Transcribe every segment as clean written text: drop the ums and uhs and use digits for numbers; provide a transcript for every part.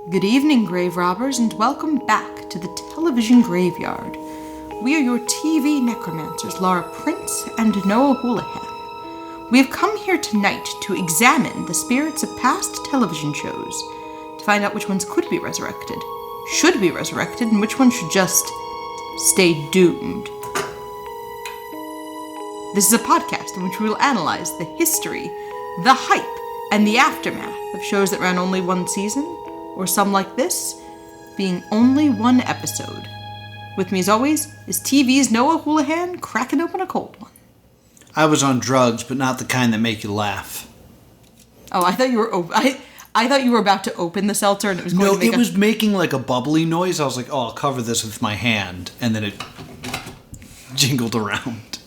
Good evening, grave robbers, and welcome back to the television graveyard. We are your TV necromancers, Laura Prince and Noah Houlihan. We have come here tonight to examine the spirits of past television shows, to find out which ones could be resurrected, should be resurrected, and which ones should just stay doomed. This is a podcast in which we will analyze the history, the hype, and the aftermath of shows that ran only one season, or some like this, being only one episode. With me as always is TV's Noah Houlihan cracking open a cold one. I was on drugs, but not the kind that make you laugh. Oh, I thought you were I thought you were about to open the seltzer and it was going to make was making like a bubbly noise. I was like, oh, I'll cover this with my hand. And then it jingled around.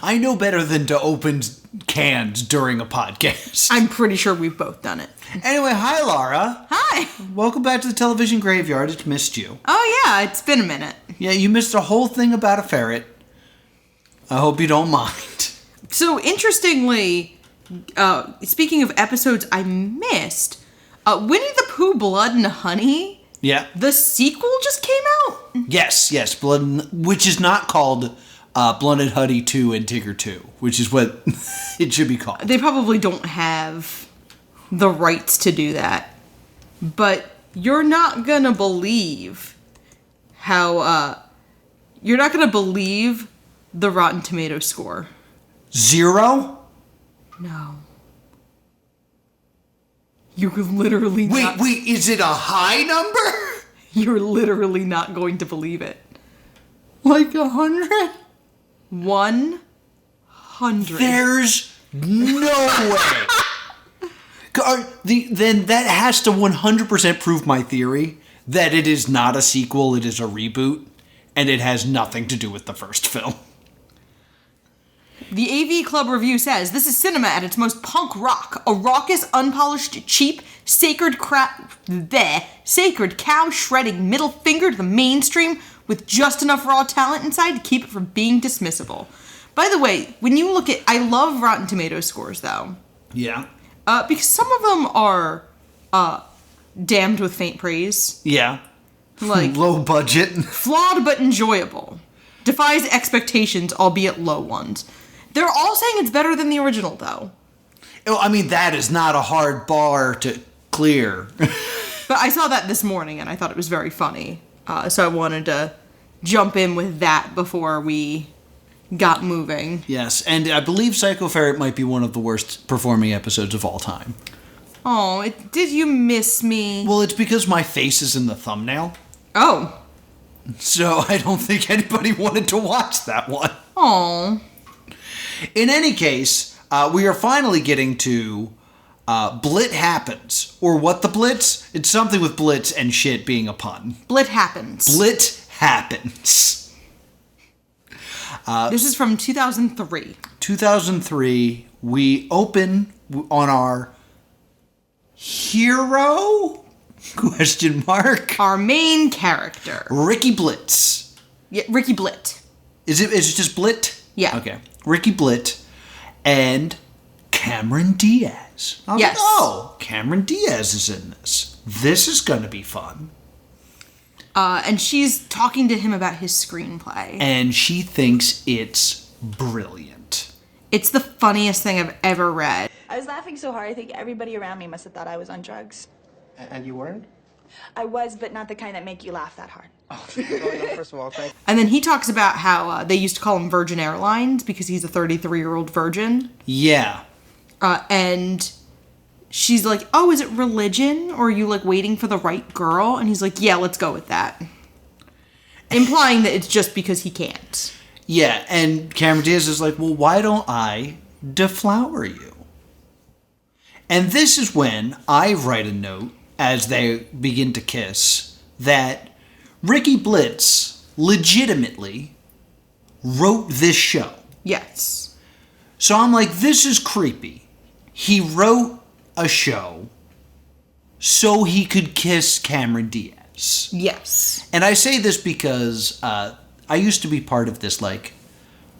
I know better than to open cans during a podcast. I'm pretty sure we've both done it. Anyway, hi, Laura. Hi. Welcome back to the television graveyard. It's missed you. Oh, yeah, it's been a minute. Yeah, you missed a whole thing about a ferret. I hope you don't mind. So, interestingly, speaking of episodes I missed, Winnie the Pooh, Blood and Honey, Yeah. the sequel just came out? Yes, which is not called Blood and Honey 2 and Tigger 2, which is what it should be called. They probably don't have the rights to do that. But you're not gonna believe how, you're not gonna believe the Rotten Tomatoes score. 0? No. You're literally not... Wait, is it a high number? You're literally not going to believe it. Like 100? 100. There's no way. Then that has to 100% prove my theory that it is not a sequel, it is a reboot, and it has nothing to do with the first film. The AV Club review says, this is cinema at its most punk rock, a raucous, unpolished, cheap, sacred cow shredding middle finger to the mainstream with just enough raw talent inside to keep it from being dismissible. By the way, when you look at, I love Rotten Tomatoes scores though. Yeah. Because some of them are damned with faint praise. Yeah. Like low budget. Flawed but enjoyable. Defies expectations, albeit low ones. They're all saying it's better than the original, though. I mean, that is not a hard bar to clear. But I saw that this morning, and I thought it was very funny. So I wanted to jump in with that before we got moving. Yes, and I believe Psycho Ferret might be one of the worst performing episodes of all time. Oh, did you miss me? Well, it's because my face is in the thumbnail. Oh. So I don't think anybody wanted to watch that one. Oh. In any case, we are finally getting to Blitt Happens. Or what the Blitz? It's something with Blitz and shit being a pun. Blitt Happens. Blitt Happens. This is from 2003. 2003. We open on our hero? Question mark. Our main character. Ricky Blitz. Yeah, Ricky Blitt. Is it just Blitt? Yeah. Okay. Ricky Blitt and Cameron Diaz. I was yes. like, oh, Cameron Diaz is in this. This is going to be fun. And she's talking to him about his screenplay. And she thinks it's brilliant. It's the funniest thing I've ever read. I was laughing so hard, I think everybody around me must have thought I was on drugs. And you weren't? I was, but not the kind that make you laugh that hard. Oh, no, first of all, thank you. And then he talks about how they used to call him Virgin Airlines because he's a 33-year-old virgin. Yeah. And she's like, oh, is it religion? Or are you, like, waiting for the right girl? And he's like, yeah, let's go with that. Implying that it's just because he can't. Yeah, and Cameron Diaz is like, well, why don't I deflower you? And this is when I write a note, as they begin to kiss, that Ricky Blitz legitimately wrote this show. Yes. So I'm like, this is creepy. He wrote a show so he could kiss Cameron Diaz. Yes. And I say this because I used to be part of this, like,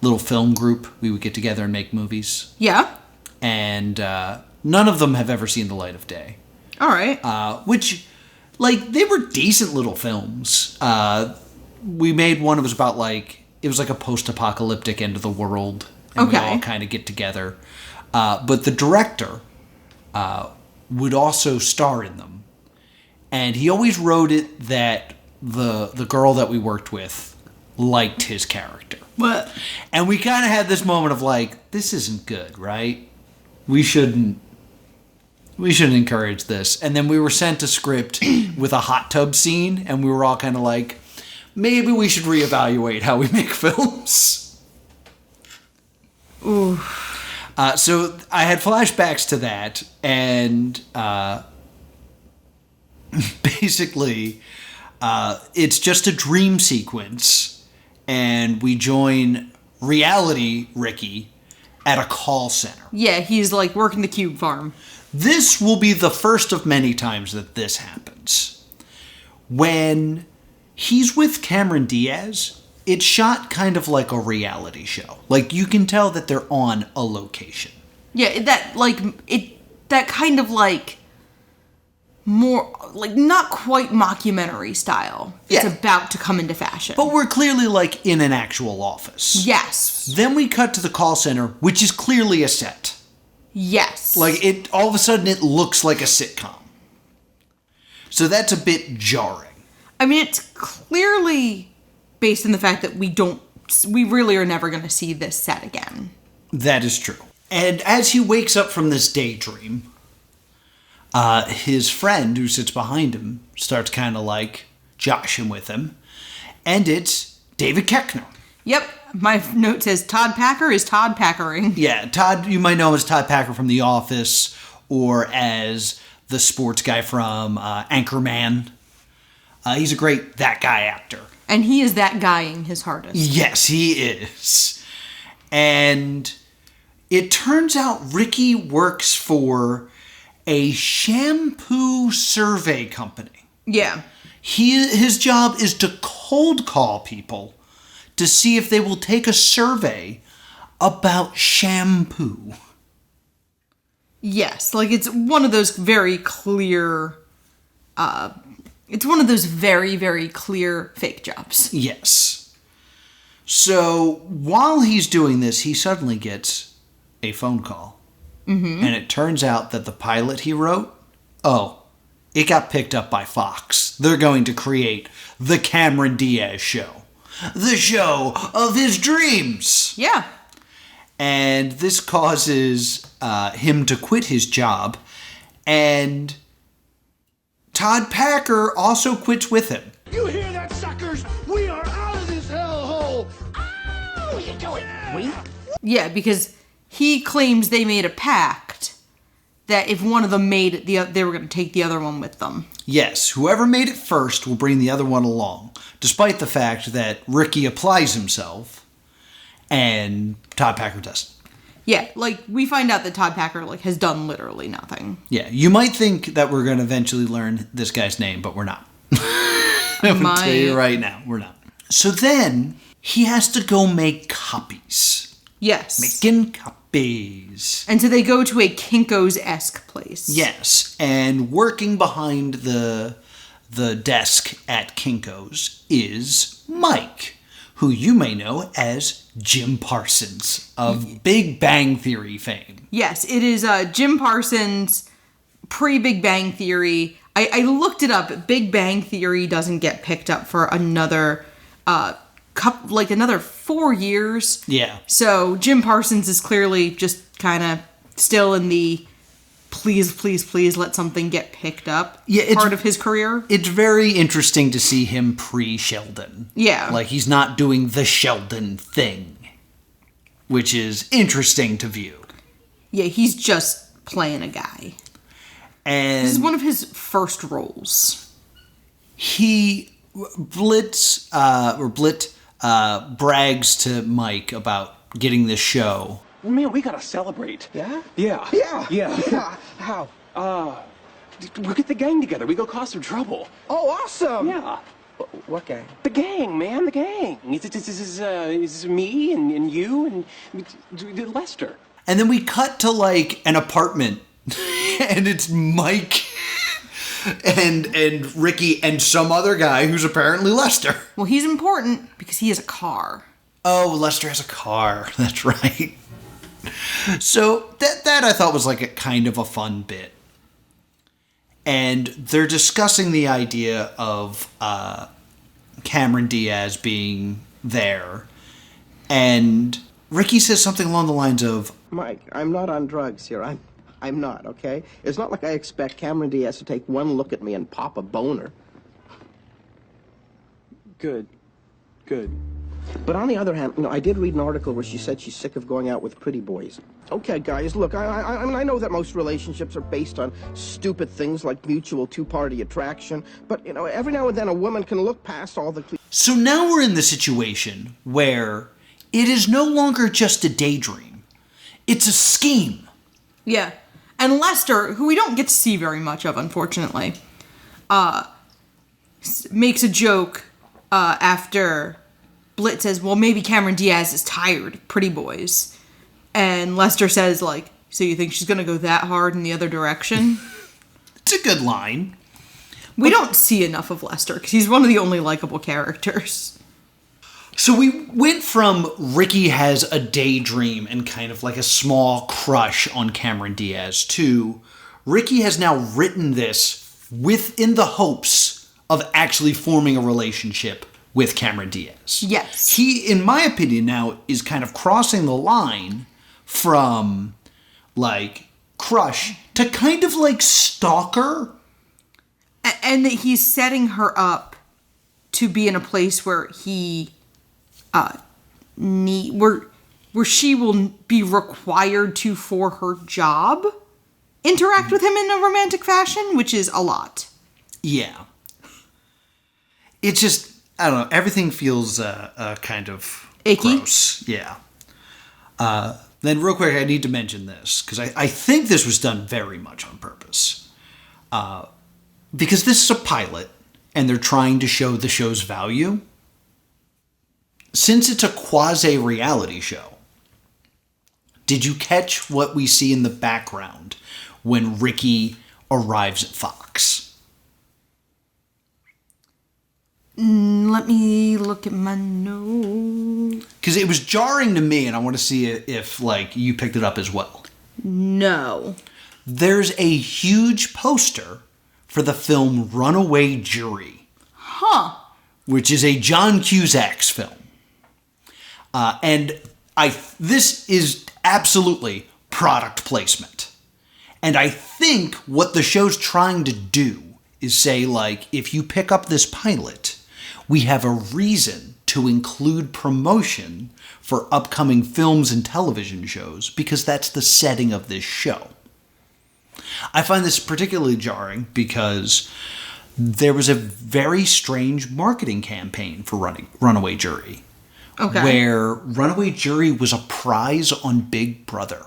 little film group. We would get together and make movies. Yeah. And none of them have ever seen the light of day. All right. Which, like, they were decent little films. We made one, it was about, like, it was like a post-apocalyptic end of the world. And we all kind of get together. But the director would also star in them. And he always wrote it that the girl that we worked with liked his character. What? And we kind of had this moment of like, this isn't good, right? We shouldn't encourage this. And then we were sent a script with a hot tub scene, and we were all kind of like, maybe we should reevaluate how we make films. Ooh. So I had flashbacks to that, and basically, it's just a dream sequence, and we join reality Ricky at a call center. Yeah, he's like working the cube farm. This will be the first of many times that this happens. When he's with Cameron Diaz, it's shot kind of like a reality show. Like, you can tell that they're on a location. Yeah, that kind of like more like not quite mockumentary style. It's about to come into fashion. But we're clearly like in an actual office. Yes. Then we cut to the call center, which is clearly a set. Yes. Like, it all of a sudden it looks like a sitcom. So that's a bit jarring. I mean, it's clearly based on the fact that we really are never going to see this set again. That is true. And as he wakes up from this daydream, his friend who sits behind him starts kind of like joshing with him. And it's David Koechner. Yep. My note says Todd Packer is Todd Packering. Yeah, Todd, you might know him as Todd Packer from The Office, or as the sports guy from Anchorman. He's a great that guy actor. And he is that guying his hardest. Yes, he is. And it turns out Ricky works for a shampoo survey company. Yeah. His job is to cold call people to see if they will take a survey about shampoo. Yes, like it's one of those very clear, it's one of those very, very clear fake jobs. Yes. So while he's doing this, he suddenly gets a phone call. Mm-hmm. And it turns out that the pilot he wrote, it got picked up by Fox. They're going to create the Cameron Diaz show. The show of his dreams. Yeah. And this causes him to quit his job. And Todd Packer also quits with him. You hear that, suckers? We are out of this hellhole. Oh, you do it. We? Yeah, because he claims they made a pact that if one of them made it, they were going to take the other one with them. Yes, whoever made it first will bring the other one along, despite the fact that Ricky applies himself and Todd Packer doesn't. Yeah, like, we find out that Todd Packer, like, has done literally nothing. Yeah, you might think that we're going to eventually learn this guy's name, but we're not. I'm going to tell you right now, we're not. So then, he has to go make copies. Yes. Making copies. And so they go to a Kinko's-esque place. Yes, and working behind the desk at Kinko's is Mike, who you may know as Jim Parsons of Big Bang Theory fame. Yes, it is Jim Parsons, pre-Big Bang Theory. I looked it up. Big Bang Theory doesn't get picked up for another another 4 years. Yeah. So Jim Parsons is clearly just kind of still in the please let something get picked up part of his career. It's very interesting to see him pre-Sheldon. Yeah. Like, he's not doing the Sheldon thing, which is interesting to view. Yeah, he's just playing a guy. And this is one of his first roles. Blitt brags to Mike about getting this show. Man, we gotta celebrate. Yeah? Yeah. Yeah. Yeah. How? We'll get the gang together. We go cause some trouble. Oh, awesome. Yeah. What gang? The gang, man, the gang. It's me and you and Lester. And then we cut to, like, an apartment. And it's Mike and Ricky and some other guy who's apparently Lester. Well, he's important because he has a car. Oh, Lester has a car. That's right. So that I thought was like a kind of a fun bit. And they're discussing the idea of Cameron Diaz being there. And Ricky says something along the lines of, Mike, I'm not on drugs here. I'm not, okay? It's not like I expect Cameron Diaz to take one look at me and pop a boner. Good. Good. But on the other hand, I did read an article where she said she's sick of going out with pretty boys. Okay, guys, look, I mean, I know that most relationships are based on stupid things like mutual two-party attraction, but, every now and then a woman can look past all the... So now we're in the situation where it is no longer just a daydream. It's a scheme. Yeah. And Lester, who we don't get to see very much of, unfortunately, makes a joke after Blitt says, well, maybe Cameron Diaz is tired of pretty boys. And Lester says, like, so you think she's going to go that hard in the other direction? It's a good line. We don't see enough of Lester because he's one of the only likable characters. So we went from Ricky has a daydream and kind of like a small crush on Cameron Diaz to Ricky has now written this within the hopes of actually forming a relationship with Cameron Diaz. Yes. He, in my opinion now, is kind of crossing the line from, like, crush to kind of like stalker. And that he's setting her up to be in a place where he where she will be required to, for her job, interact with him in a romantic fashion, which is a lot. Yeah. It's just, I don't know, everything feels kind of icky. Gross. Yeah. Then real quick, I need to mention this, because I think this was done very much on purpose. Because this is a pilot, and they're trying to show the show's value. Since it's a quasi-reality show, did you catch what we see in the background when Ricky arrives at Fox? Let me look at my notes. Because it was jarring to me, and I want to see if, like, you picked it up as well. No. There's a huge poster for the film Runaway Jury. Huh. Which is a John Cusack's film. And this is absolutely product placement. And I think what the show's trying to do is say, like, if you pick up this pilot, we have a reason to include promotion for upcoming films and television shows because that's the setting of this show. I find this particularly jarring because there was a very strange marketing campaign for Runaway Jury. Okay. Where Runaway Jury was a prize on Big Brother.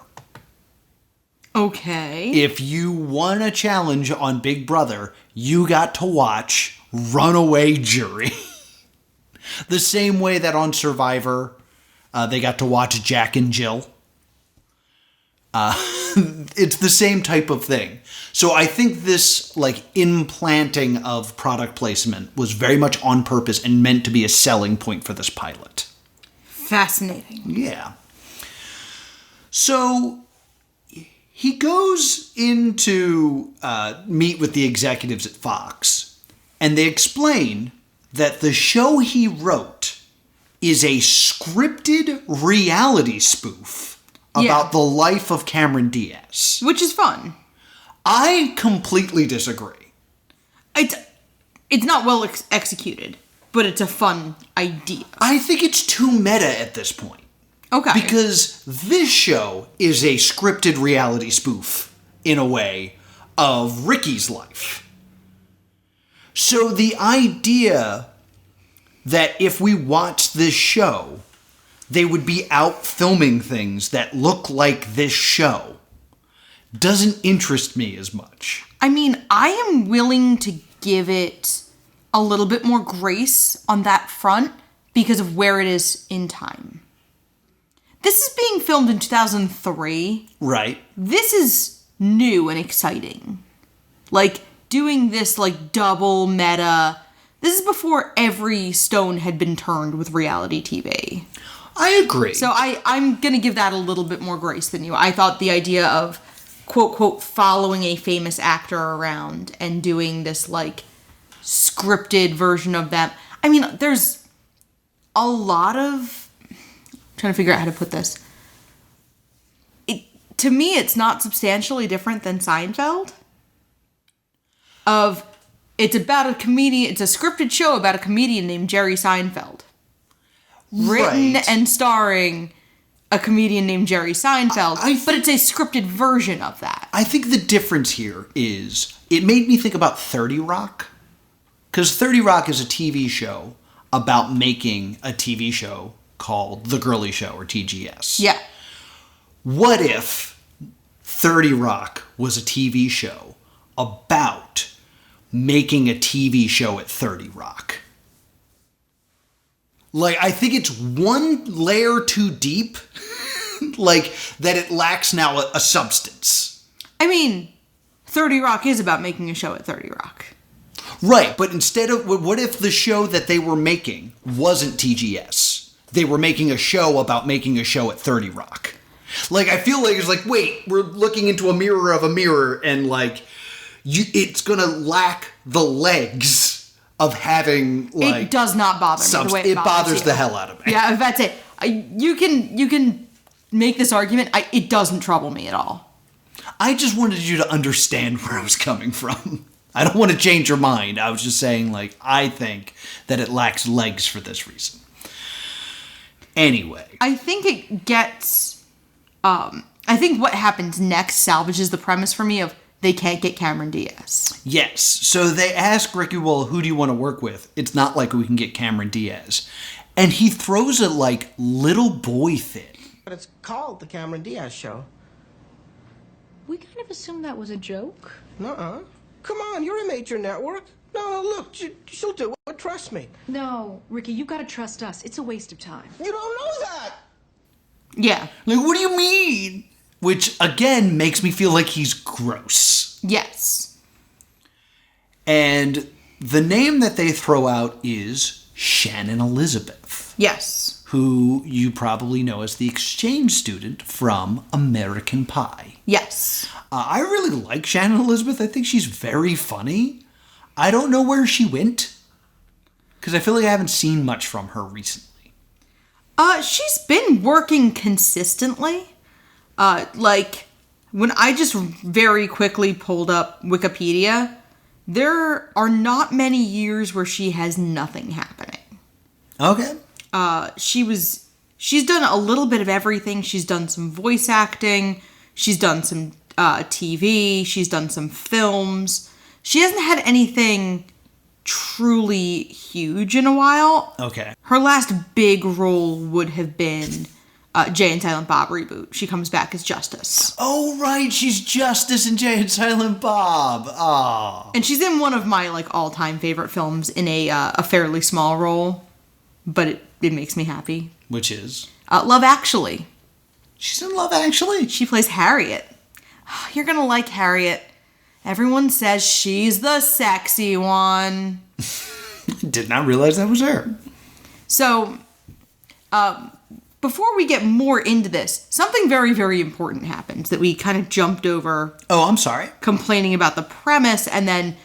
Okay. If you won a challenge on Big Brother, you got to watch Runaway Jury. The same way that on Survivor, they got to watch Jack and Jill. It's the same type of thing. So I think this, like, implanting of product placement was very much on purpose and meant to be a selling point for this pilot. Fascinating. Yeah. So he goes in to meet with the executives at Fox, and they explain that the show he wrote is a scripted reality spoof about the life of Cameron Diaz. Which is fun. I completely disagree. It's not well executed, but it's a fun idea. I think it's too meta at this point. Okay. Because this show is a scripted reality spoof, in a way, of Ricky's life. So the idea that if we watched this show, they would be out filming things that look like this show doesn't interest me as much. I mean, I am willing to give it a little bit more grace on that front because of where it is in time. This is being filmed in 2003. Right. This is new and exciting. Like, doing this, like, double meta. This is before every stone had been turned with reality TV. I agree. So I'm going to give that a little bit more grace than you. I thought the idea of, quote, quote, following a famous actor around and doing this, like, scripted version of them. I mean, there's a lot of... I'm trying to figure out how to put this. To me, it's not substantially different than Seinfeld. It's about a comedian, it's a scripted show about a comedian named Jerry Seinfeld. Written and starring a comedian named Jerry Seinfeld, but it's a scripted version of that. I think the difference here is, it made me think about 30 Rock. Because 30 Rock is a TV show about making a TV show called The Girly Show, or TGS. Yeah. What if 30 Rock was a TV show about making a TV show at 30 Rock? Like, I think it's one layer too deep, like, that it lacks now a substance. I mean, 30 Rock is about making a show at 30 Rock. Right, but instead of, what if the show that they were making wasn't TGS? They were making a show about making a show at 30 Rock. Like, I feel like it's like, wait, we're looking into a mirror of a mirror, and, like, it's gonna lack the legs of having, like... It does not bother me the way it bothers you. the hell out of me. Yeah, that's it. You can make this argument. It doesn't trouble me at all. I just wanted you to understand where I was coming from. I don't want to change your mind. I was just saying, like, I think that it lacks legs for this reason. Anyway. I think it gets... I think what happens next salvages the premise for me of they can't get Cameron Diaz. Yes. So they ask Ricky, well, who do you want to work with? It's not like we can get Cameron Diaz. And he throws a, like, little boy fit. But it's called The Cameron Diaz Show. We kind of assumed that was a joke. Nuh-uh. Come on, you're a major network. No, look, she'll do it, trust me. No, Ricky, you gotta trust us. It's a waste of time. You don't know that! Yeah. Like, what do you mean? Which, again, makes me feel like he's gross. Yes. And the name that they throw out is Shannon Elizabeth. Yes. Who you probably know as the exchange student from American Pie. Yes. I really like Shannon Elizabeth. I think she's very funny. I don't know where she went, because I feel like I haven't seen much from her recently. She's been working consistently. Like, when I just very quickly pulled up Wikipedia, there are not many years where she has nothing happening. Okay. She's done a little bit of everything. She's done some voice acting. She's done some TV. She's done some films. She hasn't had anything truly huge in a while. Okay. Her last big role would have been Jay and Silent Bob reboot. She comes back as Justice. Oh, right. She's Justice in Jay and Silent Bob. Oh. And she's in one of my, like, all-time favorite films in a fairly small role. But it makes me happy. Which is? Love Actually. She's in Love Actually? She plays Harriet. You're gonna like Harriet. Everyone says she's the sexy one. Did not realize that was her. So, before we get more into this, something very, very important happens that we kind of jumped over. Oh, I'm sorry. Complaining about the premise and then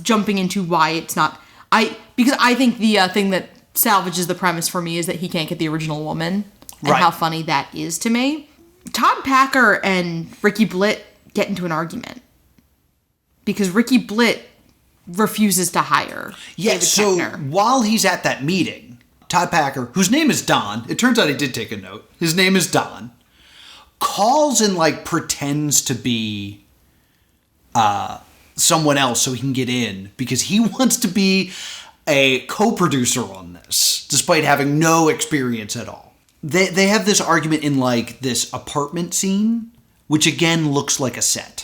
jumping into why it's not... Because I think the thing that salvages the premise for me is that he can't get the original woman. And how funny that is to me. Todd Packer and Ricky Blitt get into an argument. Because Ricky Blitt refuses to hire David Koechner. While he's at that meeting, Todd Packer, whose name is Don, it turns out I did take a note, his name is Don, calls and, like, pretends to be someone else so he can get in, because he wants to be a co-producer on this, despite having no experience at all. They have this argument in, like, this apartment scene, which again looks like a set.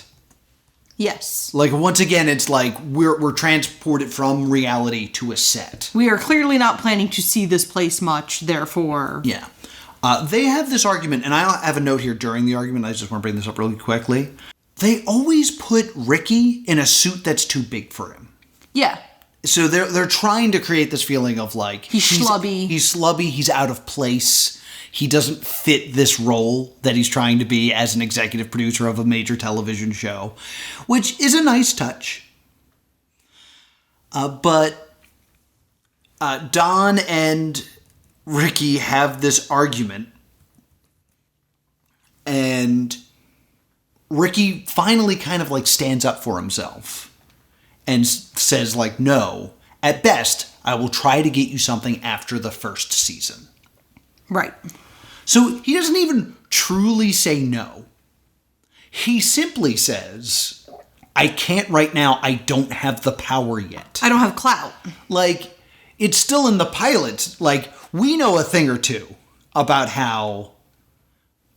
Yes. Like, once again, it's like we're transported from reality to a set. We are clearly not planning to see this place much, therefore... Yeah. They have this argument, and I have a note here during the argument. I just want to bring this up really quickly. they always put Ricky in a suit that's too big for him. Yeah. So they're trying to create this feeling of like He's schlubby. He's slubby. He's out of place. He doesn't fit this role that he's trying to be as an executive producer of a major television show, which is a nice touch. But Don and Ricky have this argument, and Ricky finally kind of like stands up for himself and says like, no, at best, I will try to get you something after the first season. Right. So he doesn't even truly say no. He simply says, I can't right now. I don't have the power yet. I don't have clout. Like, it's still in the pilots. Like, we know a thing or two about how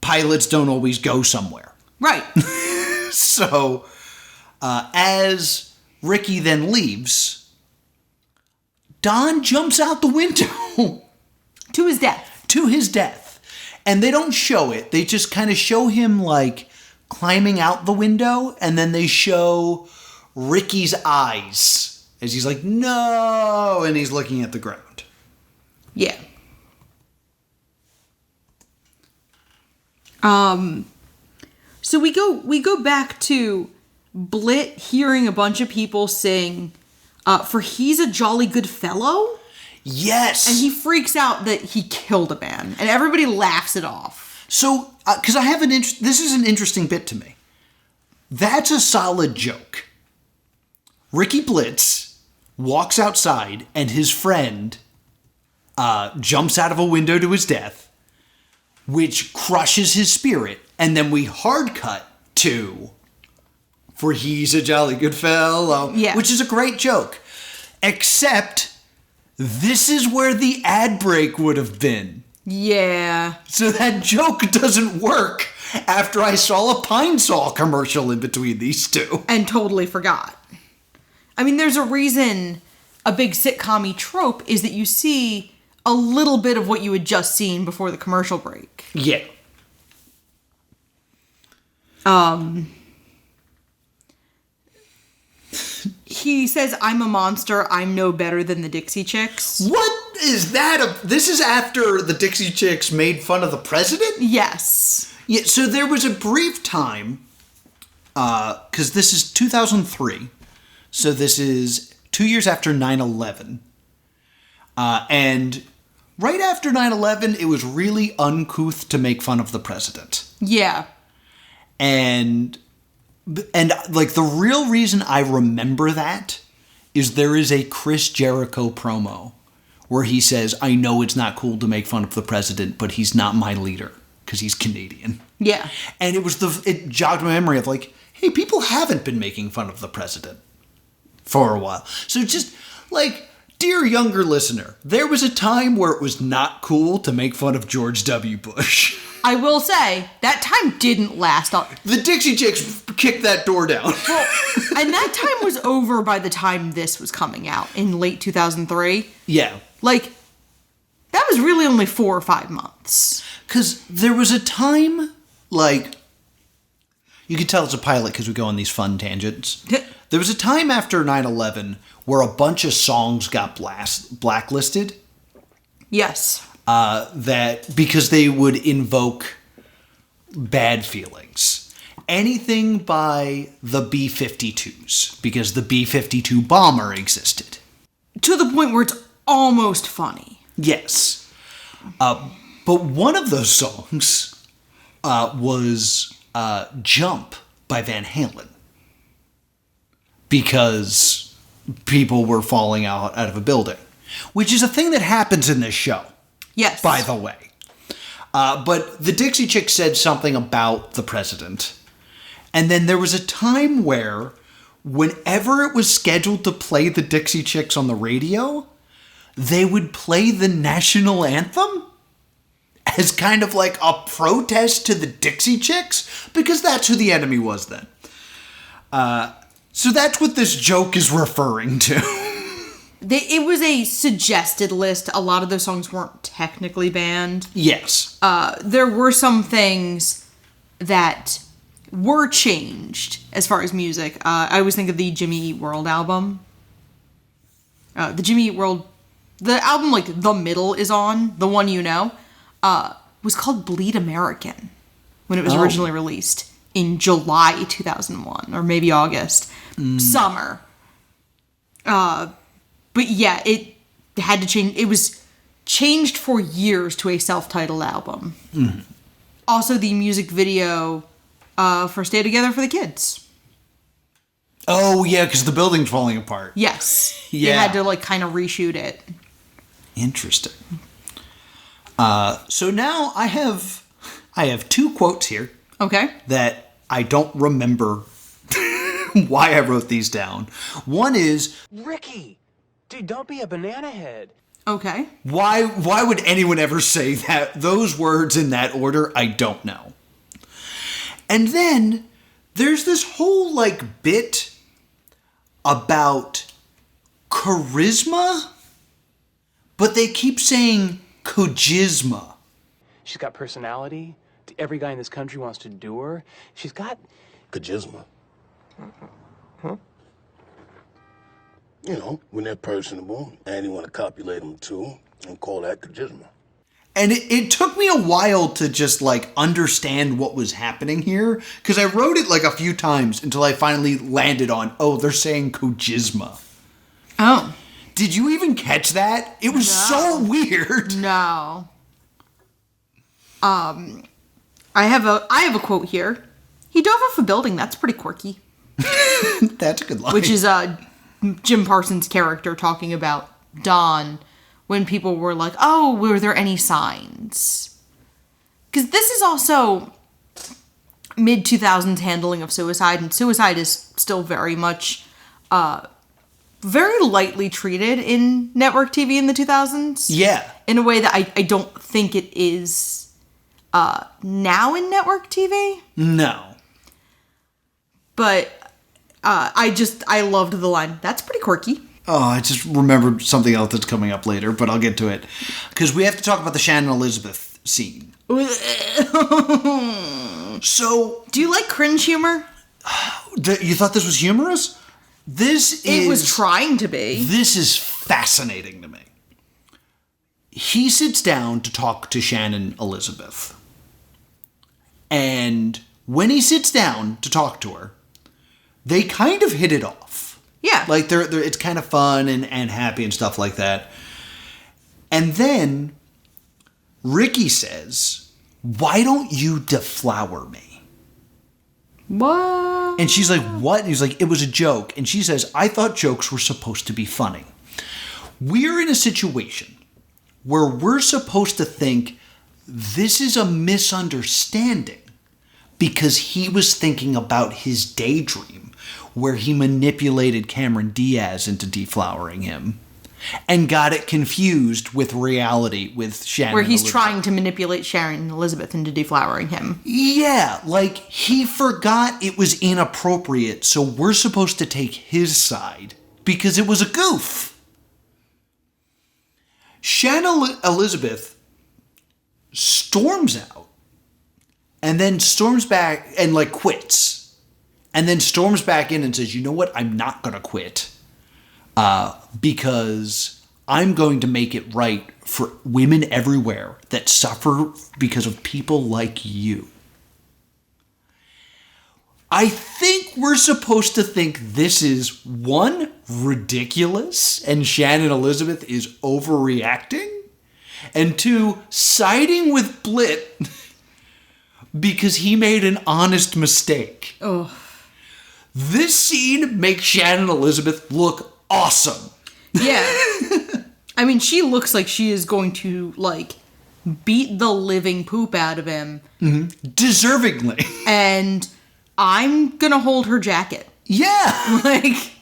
pilots don't always go somewhere. Right. So, as Ricky then leaves, Don jumps out the window. To his death. To his death. And they don't show it. They just kind of show him, like, climbing out the window, and then they show Ricky's eyes as he's like, no, and he's looking at the ground. Yeah. So we go back to Blitt hearing a bunch of people sing, for he's a jolly good fellow. Yes. And he freaks out that he killed a man, and everybody laughs it off. So, because I have this is an interesting bit to me. That's a solid joke. Ricky Blitz walks outside, and his friend jumps out of a window to his death, which crushes his spirit, and then we hard cut to, for he's a jolly good fellow, which is a great joke. Except, this is where the ad break would have been. Yeah. So that joke doesn't work after I saw a Pine Sol commercial in between these two. And totally forgot. I mean, there's a reason a big sitcom-y trope is that you see a little bit of what you had just seen before the commercial break. Yeah. He says, I'm a monster, I'm no better than the Dixie Chicks. What is that? This is after the Dixie Chicks made fun of the president? Yes. Yeah, so there was a brief time, because this is 2003, so this is 2 years after 9/11. And right after 9/11, it was really uncouth to make fun of the president. Yeah. And like the real reason I remember that is there is a Chris Jericho promo where he says, I know it's not cool to make fun of the president, but he's not my leader because he's Canadian. Yeah. And it jogged my memory of like, hey, people haven't been making fun of the president for a while. So just like, dear younger listener, there was a time where it was not cool to make fun of George W. Bush. I will say, that time didn't last. The Dixie Chicks kicked that door down. Well, and that time was over by the time this was coming out in late 2003. Yeah. Like, that was really only 4 or 5 months. Because there was a time, like, you can tell it's a pilot because we go on these fun tangents. There was a time after 9/11 where a bunch of songs got blacklisted. Yes. That because they would invoke bad feelings. Anything by the B-52s, because the B-52 bomber existed. To the point where it's almost funny. Yes. But one of those songs was Jump by Van Halen. Because people were falling out of a building. Which is a thing that happens in this show. Yes. By the way. But the Dixie Chicks said something about the president. And then there was a time where whenever it was scheduled to play the Dixie Chicks on the radio, they would play the national anthem as kind of like a protest to the Dixie Chicks, because that's who the enemy was then. So that's what this joke is referring to. It was a suggested list. A lot of those songs weren't technically banned. Yes. There were some things that were changed as far as music. I always think of the Jimmy Eat World album. The Jimmy Eat World, the album like the middle is on, the one was called Bleed American when it was originally released in July 2001, or maybe August. Summer. But yeah, it had to change. It was changed for years to a self-titled album. Mm-hmm. Also, the music video for Stay Together for the Kids. Oh, yeah, because the building's falling apart. Yes. Yeah. They had to, like, kind of reshoot it. Interesting. So now I have 2 quotes here. Okay. That I don't remember why I wrote these down. One is... Ricky! Dude, don't be a banana head. Okay. Why would anyone ever say that? Those words in that order, I don't know. And then there's this whole, like, bit about charisma, but they keep saying kojisma. She's got personality. Every guy in this country wants to do her. She's got... Kajisma. Huh? You know, when they're personable and you want to copulate them too, and call that kajisma. And it took me a while to just, like, understand what was happening here, because I wrote it, like, a few times until I finally landed on, oh, they're saying kojisma. Oh. Did you even catch that? It was so weird. No. I have a quote here. He dove off a building. That's pretty quirky. That's a good line. Which is Jim Parsons' character talking about Don when people were like, oh, were there any signs? Because this is also mid-2000s handling of suicide, and suicide is still very much very lightly treated in network TV in the 2000s. Yeah. In a way that I don't think it is now in network TV. No. But I loved the line. That's pretty quirky. Oh, I just remembered something else that's coming up later, but I'll get to it. Because we have to talk about the Shannon Elizabeth scene. So... Do you like cringe humor? You thought this was humorous? It was trying to be. This is fascinating to me. He sits down to talk to Shannon Elizabeth. And when he sits down to talk to her, they kind of hit it off. Yeah. Like, it's kind of fun and happy and stuff like that. And then Ricky says, why don't you deflower me? What? And she's like, what? And he's like, it was a joke. And she says, I thought jokes were supposed to be funny. We're in a situation where we're supposed to think this is a misunderstanding because he was thinking about his daydream where he manipulated Cameron Diaz into deflowering him and got it confused with reality with Shannon Where he's Elizabeth. trying to manipulate Sharon Elizabeth into deflowering him. Yeah, like he forgot it was inappropriate, so we're supposed to take his side because it was a goof. Shannon Elizabeth storms out and then storms back and like quits. And then storms back in and says, you know what? I'm not going to quit because I'm going to make it right for women everywhere that suffer because of people like you. I think we're supposed to think this is, 1, ridiculous, and Shannon Elizabeth is overreacting, and 2, siding with Blitt because he made an honest mistake. Oh. This scene makes Shannon Elizabeth look awesome. Yeah. I mean, she looks like she is going to, like, beat the living poop out of him. Mm-hmm. Deservingly. And I'm gonna hold her jacket. Yeah. Like,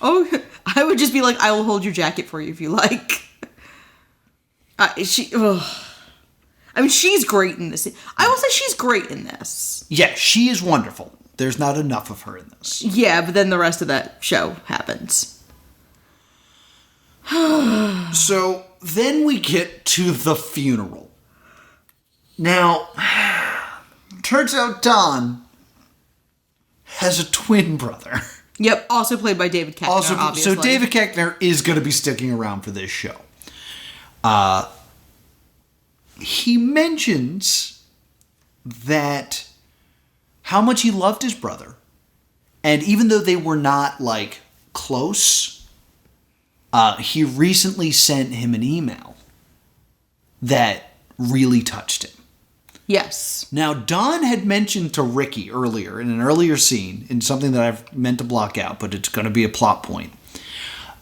oh, I would just be like, I will hold your jacket for you if you like. I mean, she's great in this. I will say she's great in this. Yeah, she is wonderful. There's not enough of her in this. Yeah, but then the rest of that show happens. So then we get to the funeral. Now, Turns out Don has a twin brother. Yep, also played by David Koechner, obviously. So David Koechner is going to be sticking around for this show. He mentions that how much he loved his brother, and even though they were not, like, close, he recently sent him an email that really touched him. Yes. Now, Don had mentioned to Ricky earlier, in an earlier scene, in something that I've meant to block out, but it's going to be a plot point,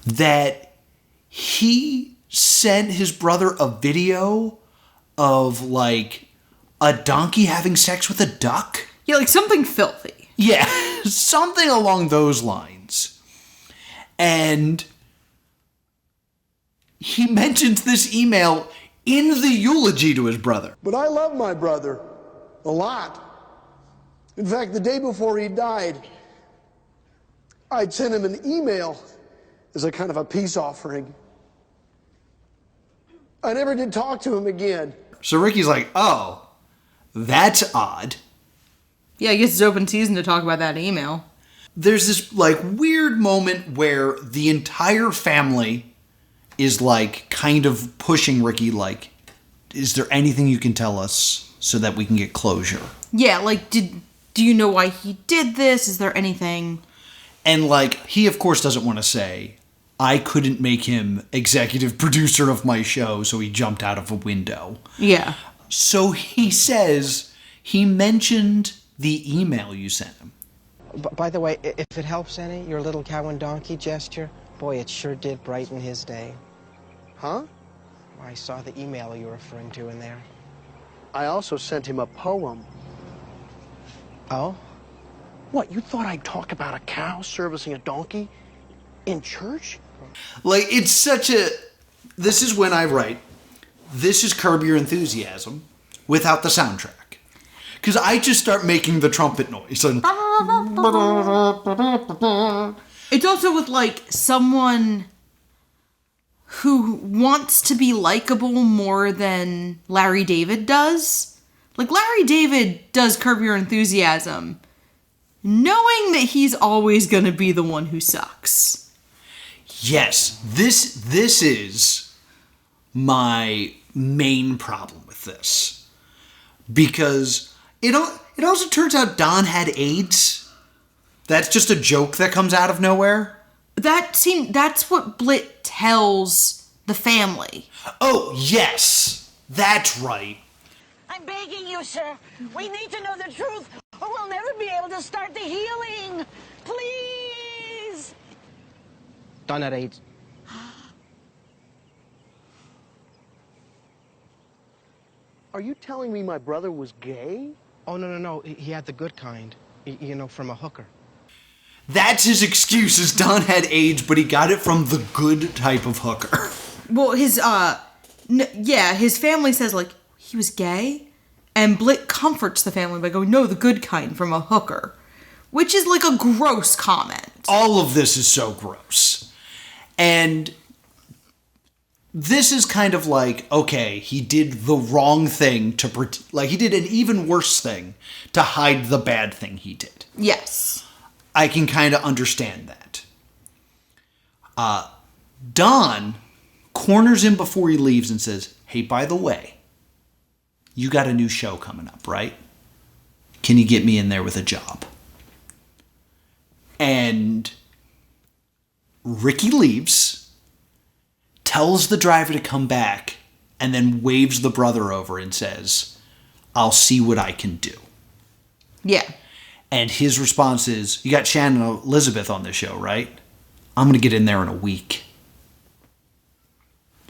that he sent his brother a video of, like, a donkey having sex with a duck. Yeah, like something filthy. Yeah, something along those lines. And he mentions this email in the eulogy to his brother. But I love my brother a lot. In fact, the day before he died, I'd sent him an email as a kind of a peace offering. I never did talk to him again. So Ricky's like, oh, that's odd. Yeah, I guess it's open season to talk about that email. There's this, like, weird moment where the entire family is, like, kind of pushing Ricky, like, is there anything you can tell us so that we can get closure? Yeah, like, do you know why he did this? Is there anything? And, like, he, of course, doesn't want to say, I couldn't make him executive producer of my show, so he jumped out of a window. Yeah. So he says he mentioned the email you sent him. By the way, if it helps any, your little cow and donkey gesture, boy, it sure did brighten his day. Huh? I saw the email you were referring to in there. I also sent him a poem. Oh? What, you thought I'd talk about a cow servicing a donkey in church? Like, it's such a... This is when I write, this is Curb Your Enthusiasm without the soundtrack. Because I just start making the trumpet noise. And it's also with, like, someone who wants to be likable more than Larry David does. Like, Larry David does Curb Your Enthusiasm, knowing that he's always going to be the one who sucks. yes, this is my main problem with this. Because it also turns out Don had AIDS. That's just a joke that comes out of nowhere. That's what Blitt tells the family. Oh, yes. That's right. I'm begging you, sir. We need to know the truth, or we'll never be able to start the healing. Please. Don had AIDS. Are you telling me my brother was gay? Oh, no. He had the good kind. You know, from a hooker. That's his excuse, is Don had AIDS, but he got it from the good type of hooker. Well, his family says, like, he was gay, and Blitt comforts the family by going, no, the good kind from a hooker, which is, like, a gross comment. All of this is so gross. And this is kind of like, okay, he did the wrong thing he did an even worse thing to hide the bad thing he did. Yes. I can kind of understand that. Don corners him before he leaves and says, hey, by the way, you got a new show coming up, right? Can you get me in there with a job? And Ricky leaves, tells the driver to come back, and then waves the brother over and says, I'll see what I can do. Yeah. And his response is, you got Shannon and Elizabeth on this show, right? I'm going to get in there in a week.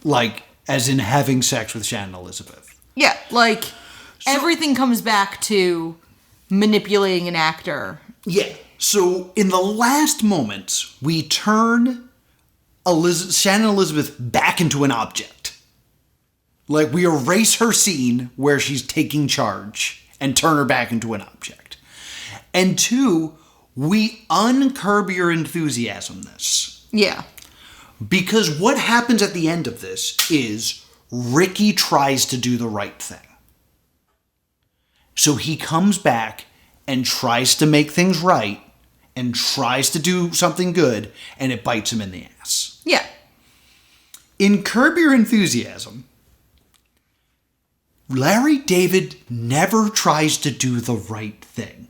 Like, as in having sex with Shannon and Elizabeth. Yeah, like, everything comes back to manipulating an actor. Yeah. So, in the last moments, we turn Shannon and Elizabeth back into an object. Like, we erase her scene where she's taking charge and turn her back into an object. And two, we uncurb your enthusiasm this. Yeah. Because what happens at the end of this is Ricky tries to do the right thing. So he comes back and tries to make things right and tries to do something good, and it bites him in the ass. Yeah. In Curb Your Enthusiasm, Larry David never tries to do the right thing.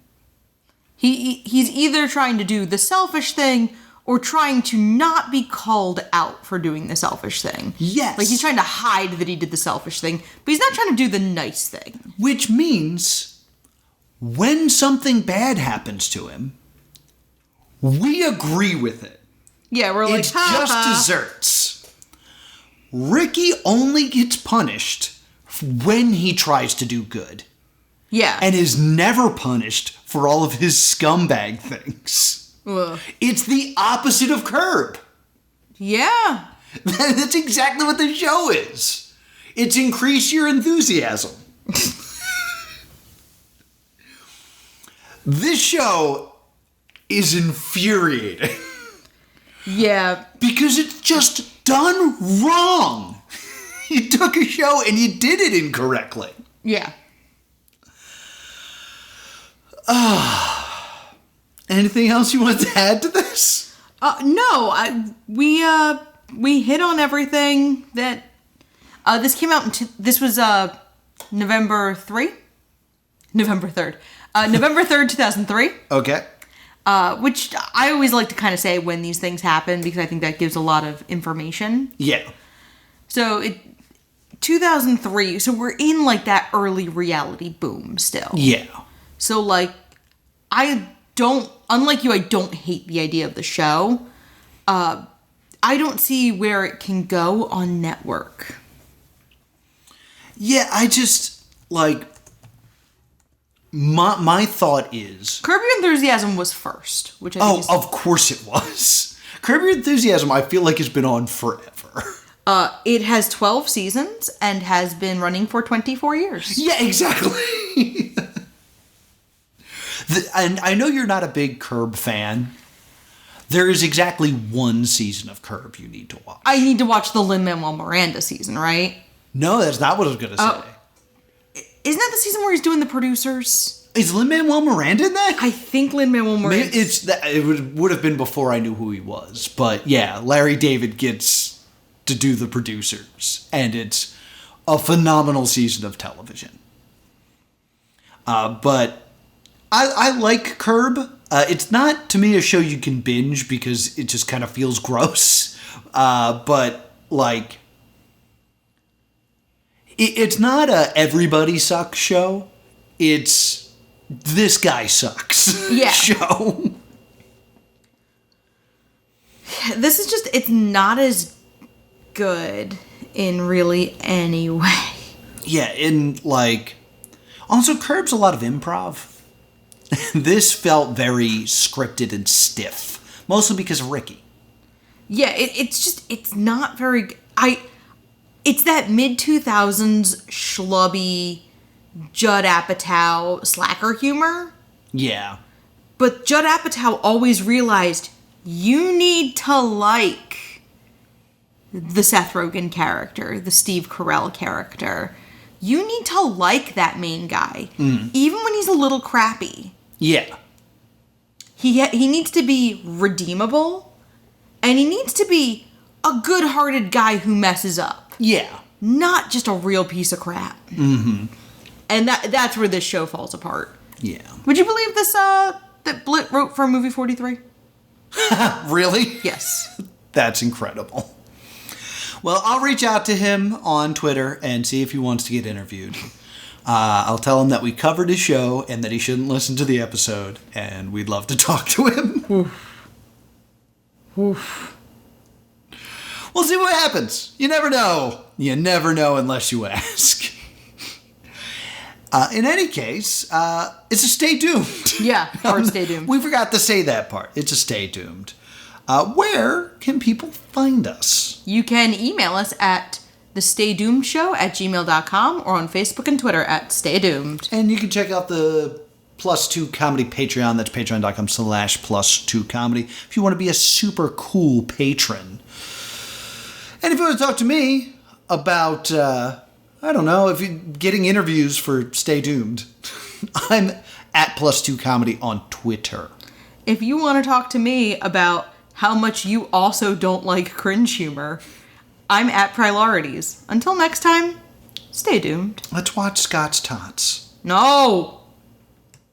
He's either trying to do the selfish thing or trying to not be called out for doing the selfish thing. Yes. Like, he's trying to hide that he did the selfish thing, but he's not trying to do the nice thing. Which means when something bad happens to him, we agree with it. Yeah, we're like, it's just desserts. Ricky only gets punished when he tries to do good. Yeah. And is never punished for all of his scumbag things. Ugh. It's the opposite of Curb. Yeah. That's exactly what the show is. It's increase your enthusiasm. This show is infuriating. Yeah. Because it's just done wrong. You took a show and you did it incorrectly. Yeah. Anything else you want to add to this? No. We hit on everything that... this came out this was November 3? November 3rd. November 3rd, 2003. Okay. Which I always like to kind of say when these things happen because I think that gives a lot of information. Yeah. So 2003, so we're in like that early reality boom still. Yeah. So like, unlike you, I don't hate the idea of the show. I don't see where it can go on network. Yeah, I just, like, my thought is... Curb Your Enthusiasm was first, which I think is... of course it was. Curb Your Enthusiasm, I feel like, has been on forever. It has 12 seasons and has been running for 24 years. Yeah, exactly. And I know you're not a big Curb fan. There is exactly one season of Curb you need to watch. I need to watch the Lin-Manuel Miranda season, right? No, that's not what I was going to say. Isn't that the season where he's doing the producers? Is Lin-Manuel Miranda in that? I think Lin-Manuel Miranda... It would have been before I knew who he was. But yeah, Larry David gets to do the producers. And it's a phenomenal season of television. But I like Curb. It's not, to me, a show you can binge because it just kind of feels gross. But, like... It's not a everybody sucks show. It's this guy sucks show. This is just, it's not as good in really any way. Yeah, in like... Also, Curb's a lot of improv. This felt very scripted and stiff. Mostly because of Ricky. Yeah, it's not very... It's that mid-2000s schlubby Judd Apatow slacker humor. Yeah. But Judd Apatow always realized you need to like the Seth Rogen character, the Steve Carell character. You need to like that main guy, even when he's a little crappy. Yeah. He needs to be redeemable, and he needs to be a good-hearted guy who messes up. Yeah. Not just a real piece of crap. Mm-hmm. And that's where this show falls apart. Yeah. Would you believe this, that Blitt wrote for movie 43? Really? Yes. That's incredible. Well, I'll reach out to him on Twitter and see if he wants to get interviewed. I'll tell him that we covered his show and that he shouldn't listen to the episode, and we'd love to talk to him. Oof. Oof. We'll see what happens. You never know. You never know unless you ask. In any case, it's a stay doomed. Yeah, or stay doomed. We forgot to say that part. It's a stay doomed. Where can people find us? You can email us at thestaydoomshow@gmail.com or on Facebook and Twitter at staydoomed. And you can check out the +2 Comedy Patreon. That's patreon.com/+2 Comedy. If you want to be a super cool patron. And if you want to talk to me about, I don't know, if you're getting interviews for Stay Doomed, I'm at +2comedy on Twitter. If you want to talk to me about how much you also don't like cringe humor, I'm at Priorities. Until next time, stay doomed. Let's watch Scott's Tots. No!